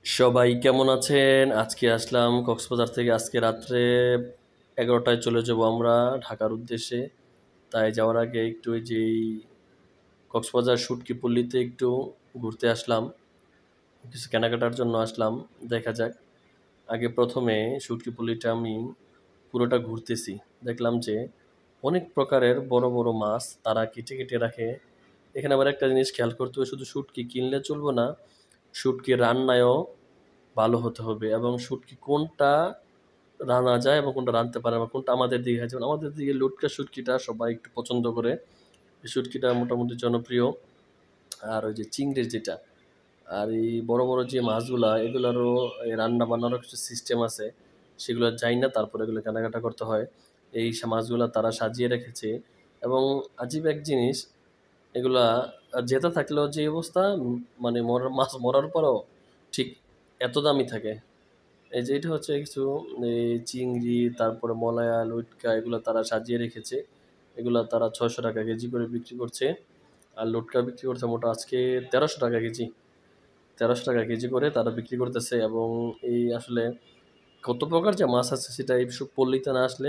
সবাই কেমন আছেন? আজকে আসলাম কক্সবাজার থেকে। আজকে রাত্রে 11টায় চলে যাব আমরা ঢাকার উদ্দেশ্যে। তাই যাওয়ার আগে একটু ওই যেই কক্সবাজার শুটকি পল্লীতে একটু ঘুরতে আসলাম। কিছু কেনাকাটার জন্য আসলাম। দেখা যাক। আগে প্রথমে শুটকি পল্লীটা আমি পুরোটা ঘুরতেছি। দেখলাম যে অনেক প্রকারের বড় বড় মাছ তারা কেটে কেটে রাখে। এখানে আবার একটা জিনিস খেয়াল করতে হবে, শুধু শুটকি কিনলে চলবে না, শুটকি রান্নায়ও ভালো হতে হবে এবং শুটকি কোনটা রান্না যায় এবং কোনটা রাঁধতে পারে না, কোনটা আমাদের দিকে হয়। যেমন আমাদের দিকে লটকা শুটকিটা সবাই একটু পছন্দ করে, এই শুটকিটা মোটামুটি জনপ্রিয়। আর ওই যে চিংড়ির যেটা, আর এই বড় বড় যে মাছগুলা এগুলারও এই রান্না বান্নারও কিছু সিস্টেম আছে, সেগুলো যাই না, তারপরে এগুলো কেনাকাটা করতে হয়। এই মাছগুলা তারা সাজিয়ে রেখেছে এবং আজীব এক জিনিস, এগুলা জেতা থাকলেও যে অবস্থা, মানে মাছ মরার পরও ঠিক এত দামই থাকে। এই যে এটা হচ্ছে কিছু এই চিংড়ি, তারপরে মলায়া, লইট্কা এগুলো তারা সাজিয়ে রেখেছে। এগুলা তারা 600 টাকা কেজি করে বিক্রি করছে। আর লটকা বিক্রি করছে মোটা আজকে 1300 টাকা কেজি। 1300 টাকা কেজি করে তারা বিক্রি করতেছে এবং এই আসলে কত প্রকার যে মাছ আছে সেটা এই সব পল্লীতে না আসলে